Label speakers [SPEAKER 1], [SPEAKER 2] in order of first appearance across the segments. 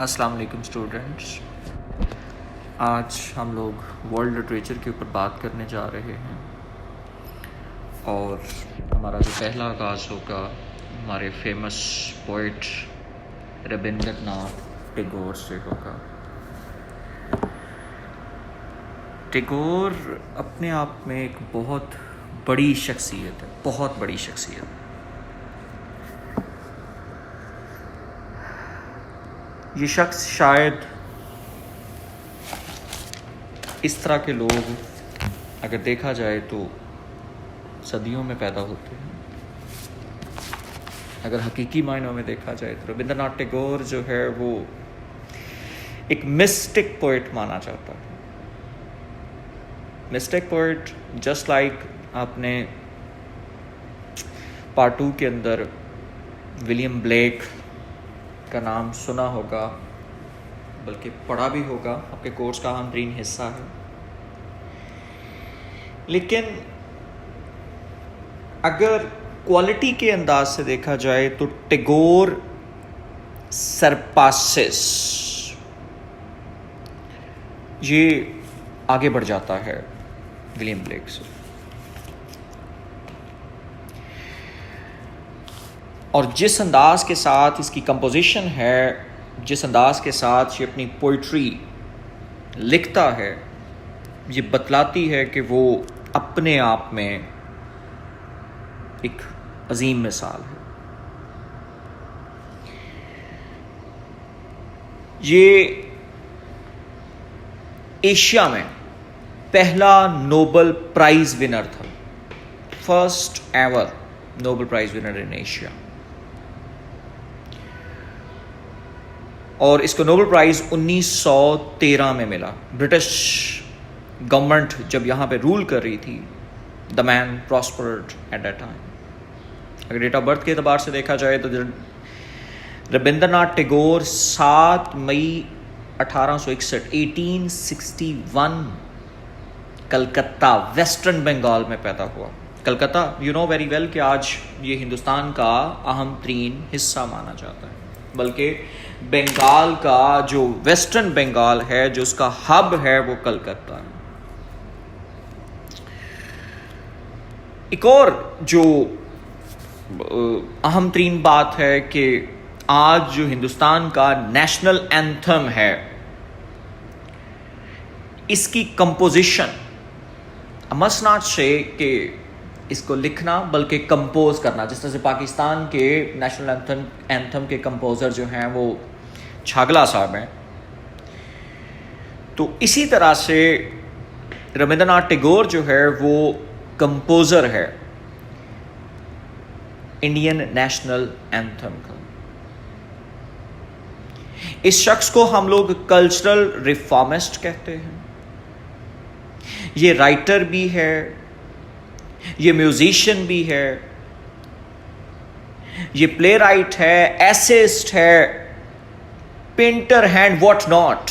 [SPEAKER 1] السلام علیکم اسٹوڈنٹس، آج ہم لوگ ورلڈ لٹریچر کے اوپر بات کرنے جا رہے ہیں اور ہمارا جو پہلا آغاز ہوگا ہمارے فیمس پوئٹ ربندر ناتھ ٹیگور سے ہوگا۔ ٹیگور اپنے آپ میں ایک بہت بڑی شخصیت ہے، بہت بڑی شخصیت۔ یہ شخص شاید اس طرح کے لوگ اگر دیکھا جائے تو صدیوں میں پیدا ہوتے ہیں۔ اگر حقیقی معنوں میں دیکھا جائے تو ربندر ناتھ ٹیگور جو ہے وہ ایک مسٹک پوئٹ مانا جاتا ہے۔ مسٹک پوئٹ جسٹ لائک آپ نے پارٹ 2 کے اندر ولیم بلیک کا نام سنا ہوگا، بلکہ پڑھا بھی ہوگا، آپ کے کورس کا اہم ترین حصہ ہے۔ لیکن اگر کوالٹی کے انداز سے دیکھا جائے تو ٹیگور سرپاسس، یہ آگے بڑھ جاتا ہے ولیم بلیک سے۔ اور جس انداز کے ساتھ اس کی کمپوزیشن ہے، جس انداز کے ساتھ یہ اپنی پوئٹری لکھتا ہے، یہ بتلاتی ہے کہ وہ اپنے آپ میں ایک عظیم مثال ہے۔ یہ ایشیا میں پہلا نوبل پرائز ونر تھا، first ever Nobel prize winner in Asia. اور اس کو نوبل پرائز 1913 میں ملا۔ برٹش گورنمنٹ جب یہاں پہ رول کر رہی تھی، the man prospered at that time. اگر ڈیٹ آف برتھ کے اعتبار سے دیکھا جائے تو ربندر ناتھ ٹیگور 7 مئی 1861 کلکتہ ویسٹرن بنگال میں پیدا ہوا۔ Calcutta you know very well کہ آج یہ ہندوستان کا اہم ترین حصہ مانا جاتا ہے، بلکہ بنگال کا جو ویسٹرن بنگال ہے، جو اس کا ہب ہے، وہ کلکتہ ہے۔ ایک اور جو اہم ترین بات ہے کہ آج جو ہندوستان کا نیشنل اینتھم ہے، اس کی کمپوزیشن must not say کہ اس کو لکھنا بلکہ کمپوز کرنا، جس طرح سے پاکستان کے نیشنل اینتھم کے کمپوزر جو ہیں وہ چھاگلا صاحب ہیں، تو اسی طرح سے ربندر ناتھ ٹیگور جو ہے وہ کمپوزر ہے انڈین نیشنل اینتھم کا۔ اس شخص کو ہم لوگ کلچرل ریفارمسٹ کہتے ہیں۔ یہ رائٹر بھی ہے، یہ میوزیشین بھی ہے، یہ پلے رائٹ ہے، ایسسٹ ہے، painter hand what not.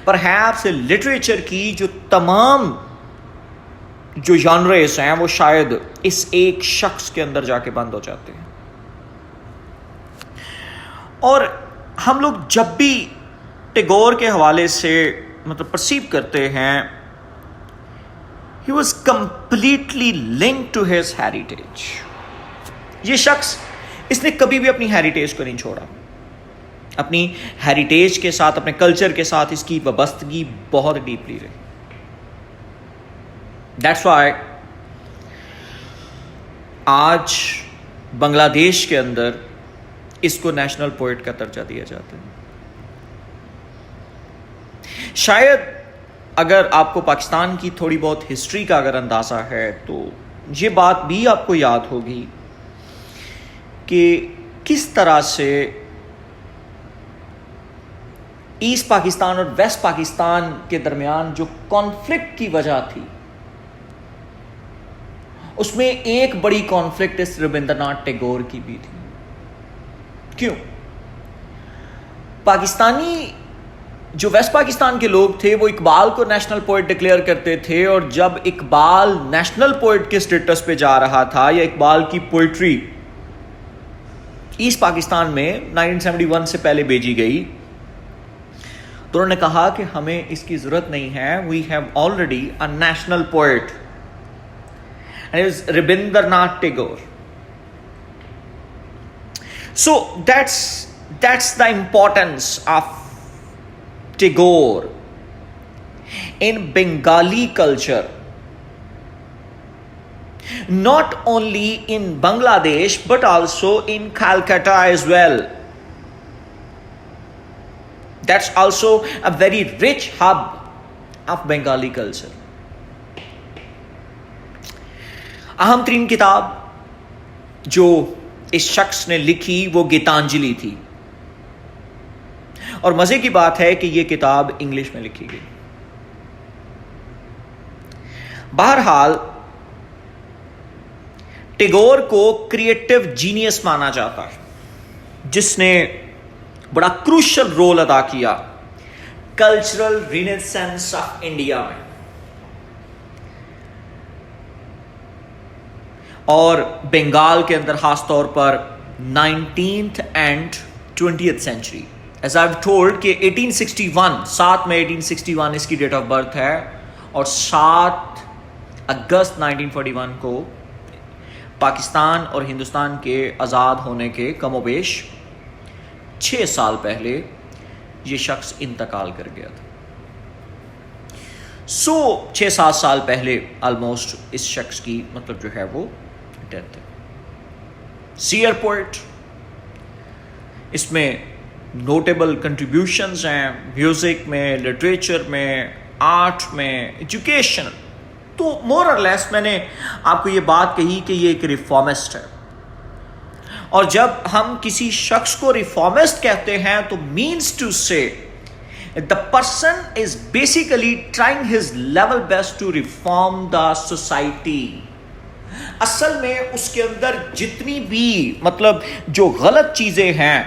[SPEAKER 1] Perhaps literature کی جو تمام جو جانرز ہیں وہ شاید اس ایک شخص کے اندر جا کے بند ہو جاتے ہیں۔ اور ہم لوگ جب بھی ٹیگور کے حوالے سے پرسیو کرتے ہیں، he was completely linked to his heritage۔ یہ شخص اس نے کبھی بھی اپنی ہیریٹیج کو نہیں چھوڑا۔ اپنی ہیریٹیج کے ساتھ، اپنے کلچر کے ساتھ اس کی وابستگی بہت ڈیپلی رہی۔ That's why آج بنگلہ دیش کے اندر اس کو نیشنل پوئٹ کا درجہ دیا جاتا ہے۔ شاید اگر آپ کو پاکستان کی تھوڑی بہت ہسٹری کا اگر اندازہ ہے تو یہ بات بھی آپ کو یاد ہوگی کہ کس طرح سے ایسٹ پاکستان اور ویسٹ پاکستان کے درمیان جو کانفلکٹ کی وجہ تھی، اس میں ایک بڑی کانفلکٹ اس ربندر ناتھ ٹیگور کی بھی تھی۔ کیوں؟ پاکستانی جو ویسٹ پاکستان کے لوگ تھے وہ اقبال کو نیشنل پوئٹ ڈکلیئر کرتے تھے، اور جب اقبال نیشنل پوئٹ کے سٹیٹس پہ جا رہا تھا یا اقبال کی پوئٹری ایسٹ پاکستان میں 1971 سے پہلے بھیجی گئی تو انہوں نے کہا کہ ہمیں اس کی ضرورت نہیں ہے. We have already a national poet and is Rabindranath Tagore. So that's the importance of Tagore in Bengali culture, not only in Bangladesh but also in Calcutta as well. That's also a very rich hub of Bengali culture. اہم ترین کتاب جو اس شخص نے لکھی وہ گیتانجلی تھی، اور مزے کی بات ہے کہ یہ کتاب انگلش میں لکھی گئی. بہرحال ٹیگور کو کریٹو جینیس مانا جاتا ہے، جس نے بڑا کروشل رول ادا کیا کلچرل رینیسنس آف انڈیا میں، اور بنگال کے اندر خاص طور پر 19th and 20th century. As I've told کہ 1861 7 میں 1861 اس کی ڈیٹ آف برتھ ہے، اور 7 اگست 1941 کو پاکستان اور ہندوستان کے آزاد ہونے کے کم و بیش 6 سال پہلے یہ شخص انتقال کر گیا تھا. 6-7 سال پہلے آلموسٹ اس شخص کی مطلب جو ہے وہ ڈیتھ ہے. سیئر پوئٹ، اس میں نوٹیبل کنٹریبیوشنز ہیں میوزک میں، لٹریچر میں، آرٹ میں، ایجوکیشن. تو مور اور لیس میں نے آپ کو یہ بات کہی کہ یہ ایک ریفارمسٹ ہے، اور جب ہم کسی شخص کو ریفارمسٹ کہتے ہیں تو مینس ٹو سے the person is basically trying his level best to reform the society. اصل میں اس کے اندر جتنی بھی مطلب جو غلط چیزیں ہیں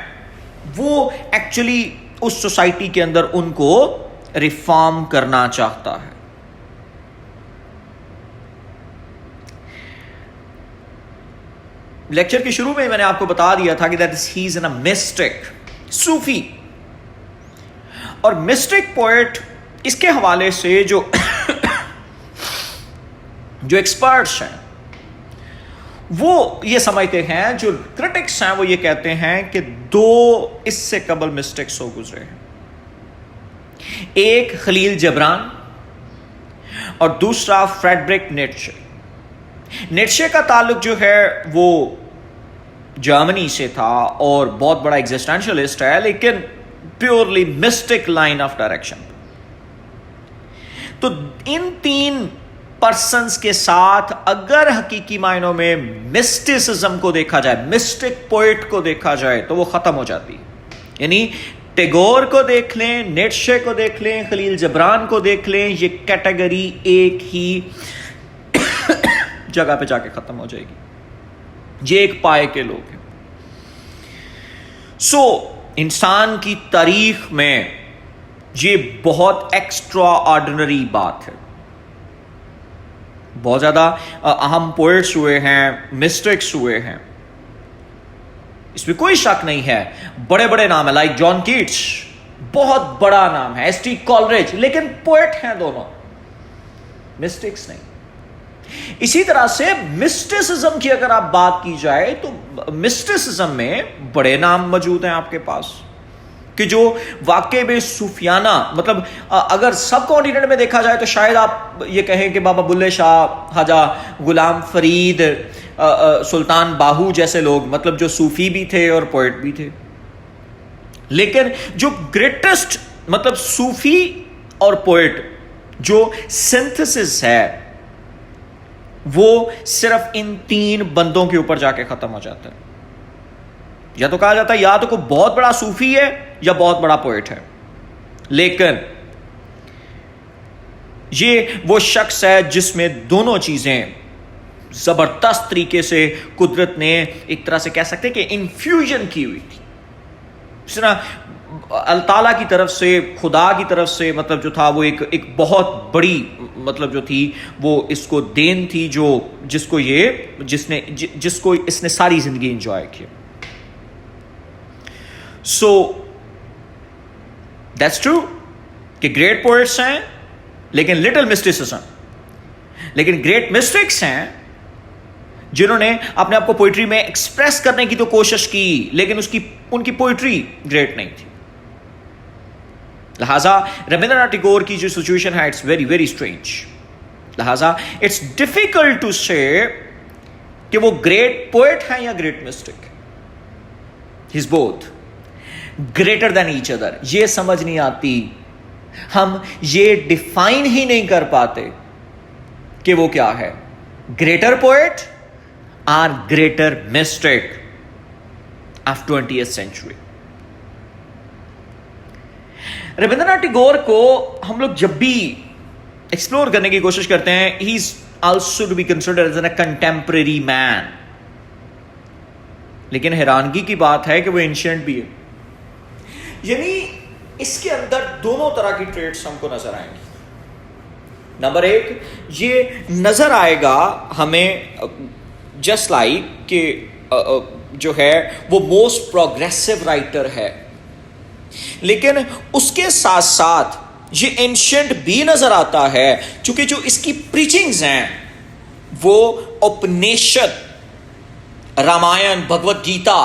[SPEAKER 1] وہ ایکچولی اس سوسائٹی کے اندر ان کو ریفارم کرنا چاہتا ہے. لیکچر کے شروع میں میں نے آپ کو بتا دیا تھا کہ that is he is a mystic, صوفی. اور مسٹک پوئٹ اس کے حوالے سے جو ایکسپرٹس ہیں وہ یہ سمجھتے ہیں، جو کرٹکس ہیں وہ یہ کہتے ہیں کہ 2 اس سے قبل مسٹکس ہو گزرے ہیں. ایک خلیل جبران اور دوسرا فریڈرک نیٹشے. نیٹشے کا تعلق جو ہے وہ جرمنی سے تھا اور بہت بڑا ایگزسٹینشلسٹ ہے، لیکن purely mystic line of direction. تو ان 3 پرسنز کے ساتھ اگر حقیقی معنوں میں مسٹسزم کو دیکھا جائے، مسٹک پوئٹ کو دیکھا جائے تو وہ ختم ہو جاتی. یعنی ٹیگور کو دیکھ لیں، نیٹشے کو دیکھ لیں، خلیل جبران کو دیکھ لیں، یہ کیٹیگری ایک ہی جگہ پہ جا کے ختم ہو جائے گی. یہ ایک پائے کے لوگ ہیں. انسان کی تاریخ میں یہ بہت ایکسٹرا آرڈنری بات ہے. بہت زیادہ اہم پوئٹس ہوئے ہیں، مسٹکس ہوئے ہیں، اس میں کوئی شک نہیں ہے. بڑے بڑے نام ہیں، لائک جان کیٹس بہت بڑا نام ہے، ایس ٹی کالریج، لیکن پوئٹ ہیں دونوں، مسٹکس نہیں. اسی طرح سے مسٹسزم کی اگر آپ بات کی جائے تو مسٹسزم میں بڑے نام موجود ہیں آپ کے پاس کہ جو واقعی میں صوفیانہ، مطلب اگر سب کانٹیننٹ میں دیکھا جائے تو شاید آپ یہ کہیں کہ بابا بلے شاہ، خواجہ غلام فرید، سلطان باہو جیسے لوگ مطلب جو صوفی بھی تھے اور پوئٹ بھی تھے. لیکن جو گریٹسٹ مطلب صوفی اور پوئٹ جو سنتھسس ہے وہ صرف ان 3 بندوں کے اوپر جا کے ختم ہو جاتا ہے. یا تو کہا جاتا ہے یا تو کوئی بہت بڑا صوفی ہے یا بہت بڑا پوئٹ ہے، لیکن یہ وہ شخص ہے جس میں دونوں چیزیں زبردست طریقے سے قدرت نے ایک طرح سے کہہ سکتے کہ انفیوژن کی ہوئی تھی. اس طرح اللہ تعالیٰ کی طرف سے، خدا کی طرف سے مطلب جو تھا وہ ایک بہت بڑی مطلب جو تھی وہ اس کو دین تھی، جس کو اس نے ساری زندگی انجوائے کی. سو دیٹس ٹرو کہ گریٹ پوئٹس ہیں لیکن لٹل مسٹیسزم، لیکن گریٹ مسٹکس ہیں جنہوں نے اپنے آپ کو پوئٹری میں ایکسپریس کرنے کی تو کوشش کی لیکن ان کی پوئٹری گریٹ نہیں تھی. لہٰذا ربندر ناتھ ٹیگور کی جو سچویشن ہے اٹس ویری ویری اسٹرینج. لہٰذا اٹس ڈیفیکلٹ ٹو سے کہ وہ گریٹ پوئٹ ہیں یا great mystic. He is both greater than each other. یہ سمجھ نہیں آتی، ہم یہ ڈیفائن ہی نہیں کر پاتے کہ وہ کیا ہے، گریٹر پوئٹ اور greater mystic of 20th century. Rabindra Nath Tagore کو ہم لوگ جب بھی ایکسپلور کرنے کی کوشش کرتے ہیں، he is also to be considered as a contemporary man. لیکن حیرانگی کی بات ہے کہ وہ اینشینٹ بھی ہے. یعنی اس کے اندر دونوں طرح کی ٹریٹس ہم کو نظر آئیں گی. نمبر ایک، یہ نظر آئے گا ہمیں جسٹ لائک کہ جو ہے وہ موسٹ پروگریسو رائٹر ہے، لیکن اس کے ساتھ ساتھ یہ اینشینٹ بھی نظر آتا ہے چونکہ جو اس کی پریچنگز ہیں وہ اپنیشد، رامائن، بھگوت گیتا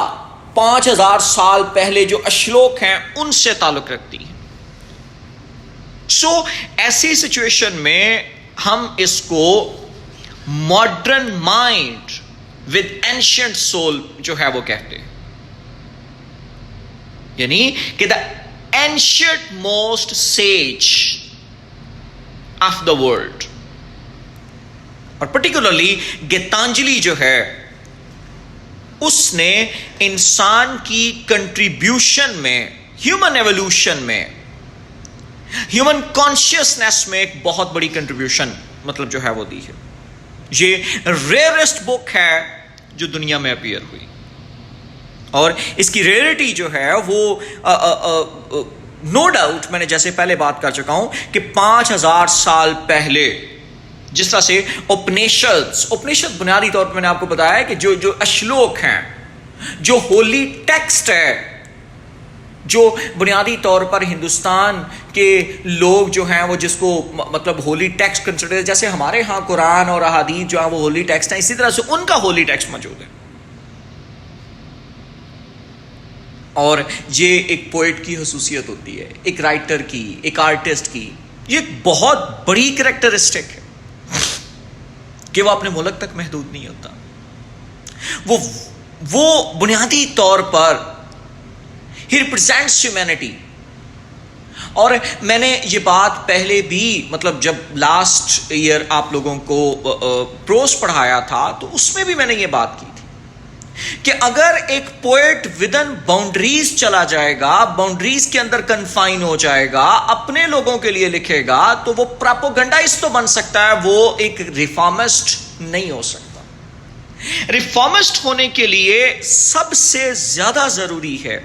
[SPEAKER 1] 5000 سال پہلے جو اشلوک ہیں ان سے تعلق رکھتی ہیں. سو ایسی سچویشن میں ہم اس کو modern mind with ancient soul جو ہے وہ کہتے ہیں. یعنی کہ the ancient most sage of the world. اور پرٹیکولرلی گیتانجلی جو ہے اس نے انسان کی کنٹریبیوشن میں، ہیومن ایولیوشن میں، ہیومن کانشیسنیس میں ایک بہت بڑی کنٹریبیوشن مطلب جو ہے وہ دی ہے. یہ ریئرسٹ بک ہے جو دنیا میں اپیئر ہوئی، اور اس کی ریئرٹی جو ہے وہ نو ڈاؤٹ میں نے جیسے پہلے بات کر چکا ہوں کہ 5000 سال پہلے جس طرح سے اپنیشد بنیادی طور پر میں نے آپ کو بتایا کہ جو اشلوک ہیں، جو ہولی ٹیکسٹ ہے، جو بنیادی طور پر ہندوستان کے لوگ جو ہیں وہ جس کو مطلب ہولی ٹیکسٹ کنسیڈر، جیسے ہمارے ہاں قرآن اور احادیث جو ہیں وہ ہولی ٹیکسٹ ہیں، اسی طرح سے ان کا ہولی ٹیکسٹ موجود ہے. اور یہ ایک پوئٹ کی خصوصیت ہوتی ہے، ایک رائٹر کی، ایک آرٹسٹ کی. یہ ایک بہت بڑی کریکٹرسٹک ہے کہ وہ اپنے ملک تک محدود نہیں ہوتا. وہ بنیادی طور پر ہی ریپرزینٹس ہیومینٹی. اور میں نے یہ بات پہلے بھی مطلب جب لاسٹ ایئر آپ لوگوں کو پروز پڑھایا تھا تو اس میں بھی میں نے یہ بات کی تھی کہ اگر ایک پوئٹ ودن باؤنڈریز چلا جائے گا، باؤنڈریز کے اندر کنفائن ہو جائے گا، اپنے لوگوں کے لیے لکھے گا تو وہ پراپوگنڈائسٹ تو بن سکتا ہے، وہ ایک ریفارمسٹ نہیں ہو سکتا. ریفارمسٹ ہونے کے لیے سب سے زیادہ ضروری ہے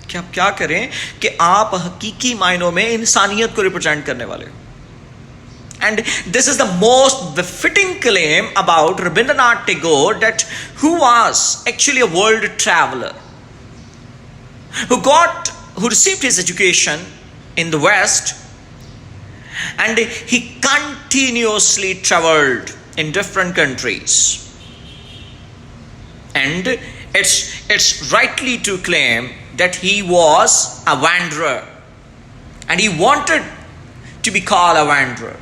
[SPEAKER 1] کہ آپ کیا کریں کہ آپ حقیقی معنوں میں انسانیت کو ریپرزینٹ کرنے والے. And this is the most befitting claim about Rabindranath Tagore, that who was actually a world traveler, who received his education in the West, and he continuously traveled in different countries. And it's rightly to claim that he was a wanderer, and he wanted to be called a wanderer.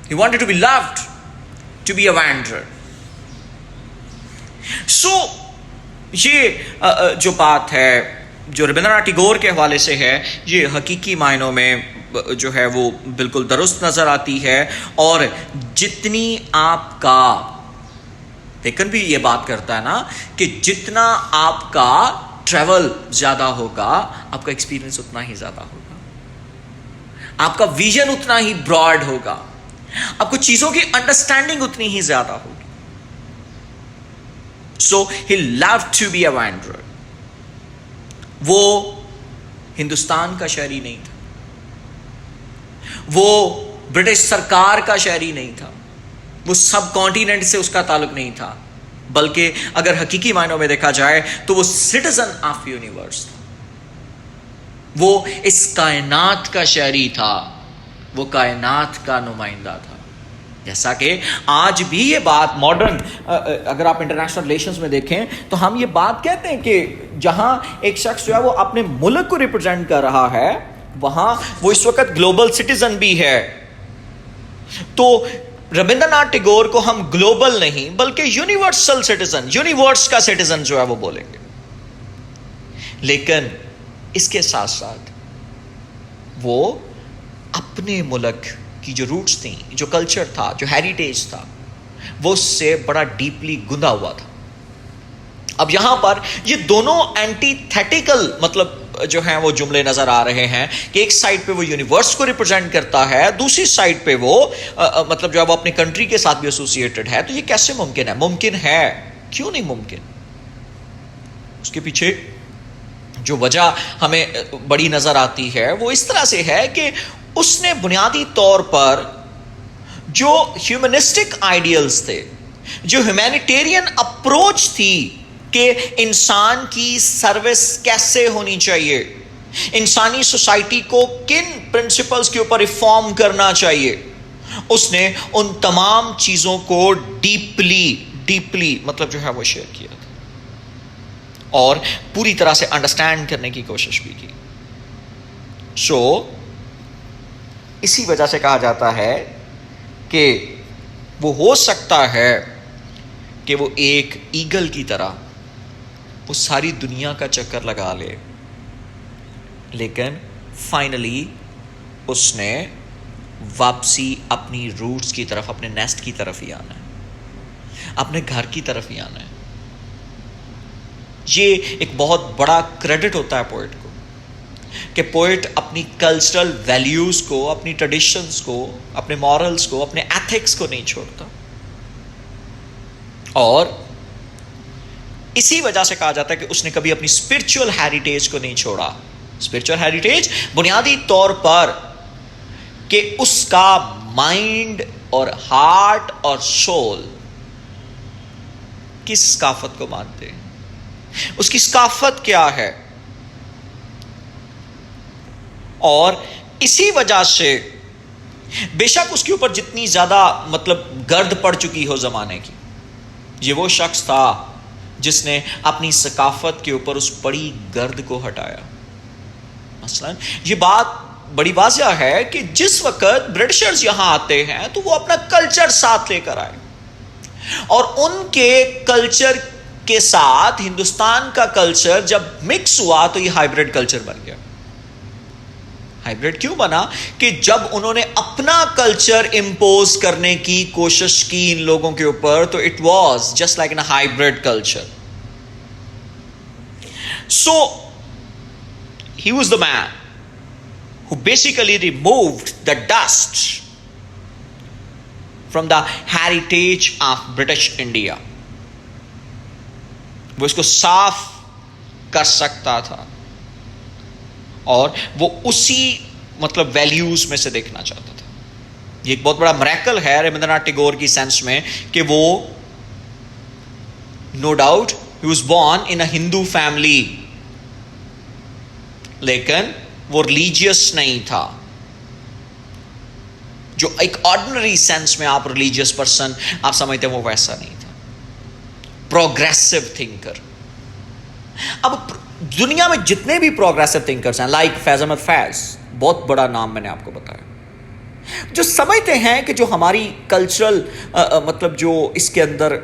[SPEAKER 1] He wanted to be loved, to be a wanderer. So یہ جو بات ہے جو ربندر ناتھ ٹیگور کے حوالے سے ہے، یہ حقیقی معنوں میں جو ہے وہ بالکل درست نظر آتی ہے. اور جتنی آپ کا لیکن بھی یہ بات کرتا ہے نا کہ جتنا آپ کا ٹریول زیادہ ہوگا آپ کا ایکسپیرینس اتنا ہی زیادہ ہوگا، آپ کا ویژن اتنا ہی براڈ ہوگا، آپ کو چیزوں کی انڈرسٹینڈنگ اتنی ہی زیادہ ہوگی. سو ہی loved to be a wanderer. وہ ہندوستان کا شہری نہیں تھا، وہ برٹش سرکار کا شہری نہیں تھا، وہ سب کانٹیننٹ سے اس کا تعلق نہیں تھا. بلکہ اگر حقیقی معنوں میں دیکھا جائے تو وہ سٹیزن آف یونیورس تھا. وہ اس کائنات کا شہری تھا, وہ کائنات کا نمائندہ تھا. جیسا کہ آج بھی یہ بات ماڈرن, اگر آپ انٹرنیشنل ریلیشنز میں دیکھیں تو ہم یہ بات کہتے ہیں کہ جہاں ایک شخص جو ہے وہ اپنے ملک کو ریپرزینٹ کر رہا ہے, وہاں وہ اس وقت گلوبل سٹیزن بھی ہے. تو ربندر ناتھ ٹیگور کو ہم گلوبل نہیں بلکہ یونیورسل سٹیزن, یونیورس کا سٹیزن جو ہے وہ بولیں گے. لیکن اس کے ساتھ ساتھ وہ اپنے ملک کی جو روٹس تھیں, جو کلچر تھا, جو ہیریٹیج تھا, وہ اس سے بڑا ڈیپلی گندا ہوا تھا. اب یہاں پر یہ دونوں اینٹی تھیٹیکل مطلب جو ہیں وہ جملے نظر آ رہے ہیں کہ ایک سائڈ پہ وہ یونیورس کو ریپرزینٹ کرتا ہے, دوسری سائڈ پہ وہ مطلب جو ہے وہ اپنی کنٹری کے ساتھ بھی ایسوسیٹڈ ہے. تو یہ کیسے ممکن ہے؟ ممکن ہے, کیوں نہیں ممکن؟ اس کے پیچھے جو وجہ ہمیں بڑی نظر آتی ہے وہ اس طرح سے ہے کہ اس نے بنیادی طور پر جو ہیومنسٹک آئیڈیلز تھے, جو ہیومینیٹیرین اپروچ تھی کہ انسان کی سروس کیسے ہونی چاہیے, انسانی سوسائٹی کو کن پرنسپلز کے اوپر ریفارم کرنا چاہیے, اس نے ان تمام چیزوں کو ڈیپلی مطلب جو ہے وہ شیئر کیا تھا اور پوری طرح سے انڈرسٹینڈ کرنے کی کوشش بھی کی. سو اسی وجہ سے کہا جاتا ہے کہ وہ ہو سکتا ہے کہ وہ ایک ایگل کی طرح وہ ساری دنیا کا چکر لگا لے, لیکن فائنلی اس نے واپسی اپنی روٹس کی طرف, اپنے نیسٹ کی طرف ہی آنا ہے, اپنے گھر کی طرف ہی آنا ہے. یہ ایک بہت بڑا کریڈٹ ہوتا ہے پوئٹ کو کہ پوئٹ اپنی کلچرل ویلیوز کو, اپنی ٹریڈیشنز کو, اپنے مورلز کو, اپنے ایتھکس کو نہیں چھوڑتا. اور اسی وجہ سے کہا جاتا ہے کہ اس نے کبھی اپنی اسپرچل ہیریٹیج کو نہیں چھوڑا. اسپرچل ہیریٹیج بنیادی طور پر کہ اس کا مائنڈ اور ہارٹ اور سول کس ثقافت کو مانتے ہیں, اس کی ثقافت کیا ہے. اور اسی وجہ سے بے شک اس کے اوپر جتنی زیادہ مطلب گرد پڑ چکی ہو زمانے کی, یہ وہ شخص تھا جس نے اپنی ثقافت کے اوپر اس بڑی گرد کو ہٹایا. مثلا یہ بات بڑی واضح ہے کہ جس وقت برٹشرز یہاں آتے ہیں تو وہ اپنا کلچر ساتھ لے کر آئے, اور ان کے کلچر کے ساتھ ہندوستان کا کلچر جب مکس ہوا تو یہ ہائیبرڈ کلچر بن گیا. ہائیبرڈ کیوں بنا؟ کہ جب انہوں نے اپنا کلچر امپوز کرنے کی کوشش کی ان لوگوں کے اوپر تو it was just like an hybrid culture. So he was the man who basically removed the dust from the heritage of British India. وہ اس کو صاف کر سکتا تھا اور وہ اسی مطلب ویلیوز میں سے دیکھنا چاہتا تھا. یہ ایک بہت بڑا میریکل ہے ربندر ناتھ ٹیگور کی سینس میں کہ وہ no doubt he was born in a Hindu family, لیکن وہ ریلیجیس نہیں تھا. جو ایک آرڈنری سینس میں آپ ریلیجیس پرسن آپ سمجھتے ہیں وہ ویسا نہیں تھا. Progressive thinker. اب دنیا میں جتنے بھی پروگریسو تھنکرز ہیں لائک فیض احمد فیض, بہت بڑا نام میں نے آپ کو بتایا, جو سمجھتے ہیں کہ جو ہماری کلچرل مطلب جو اس کے اندر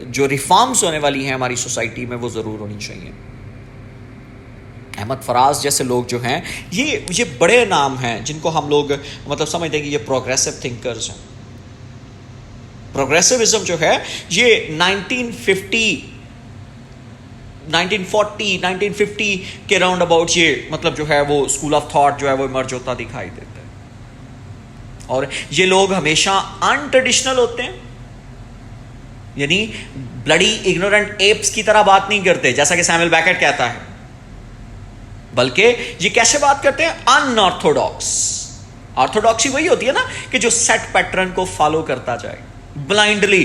[SPEAKER 1] جو ریفارمز ہونے والی ہیں ہماری سوسائٹی میں وہ ضرور ہونی چاہیے. احمد فراز جیسے لوگ جو ہیں یہ بڑے نام ہیں جن کو ہم لوگ مطلب سمجھتے ہیں کہ یہ پروگریسو تھنکرز ہیں. پروگریسوزم جو ہے یہ 1940 کے راؤنڈ اباؤٹ یہ مطلب جو ہے وہ اسکول آف تھاٹ جو ہے وہ ایمرج ہوتا دکھائی دیتا ہے. اور یہ لوگ ہمیشہ ان ٹریڈیشنل ہوتے ہیں, یعنی بلڈی اگنورنٹ ایپس کی طرح بات نہیں کرتے جیسا کہ سیموئل بیکٹ کہتا ہے, بلکہ یہ کیسے بات کرتے ہیں؟ ان آرتھوڈاکس. آرتھوڈاکسی وہی ہوتی ہے نا کہ جو سیٹ پیٹرن کو فالو کرتا جائے. blindly,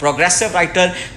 [SPEAKER 1] progressive writer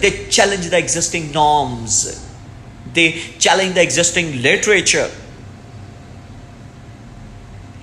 [SPEAKER 1] they challenge the existing norms, they challenge the existing literature.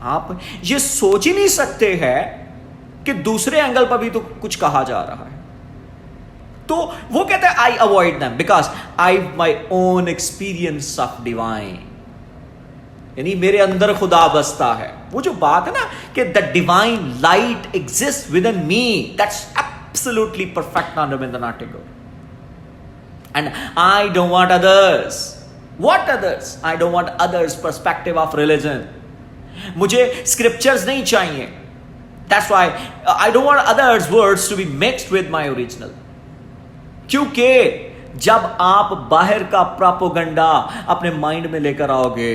[SPEAKER 1] آپ یہ سوچ ہی نہیں سکتے ہیں کہ دوسرے اینگل پر بھی تو کچھ کہا جا رہا ہے. تو وہ کہتے ہیں I avoid them because I have my own experience of divine. یعنی میرے اندر خدا بستا ہے. وہ جو بات ہے نا کہ the divine light exists within me, that's absolutely perfect on Rabindranath Tagore. And I don't want others. What others? I don't want others' perspective of religion. مجھے scriptures نہیں چاہیے. That's why I don't want others' words to be mixed with my original. کیونکہ جب آپ باہر کا propaganda اپنے mind میں لے کر آؤ گے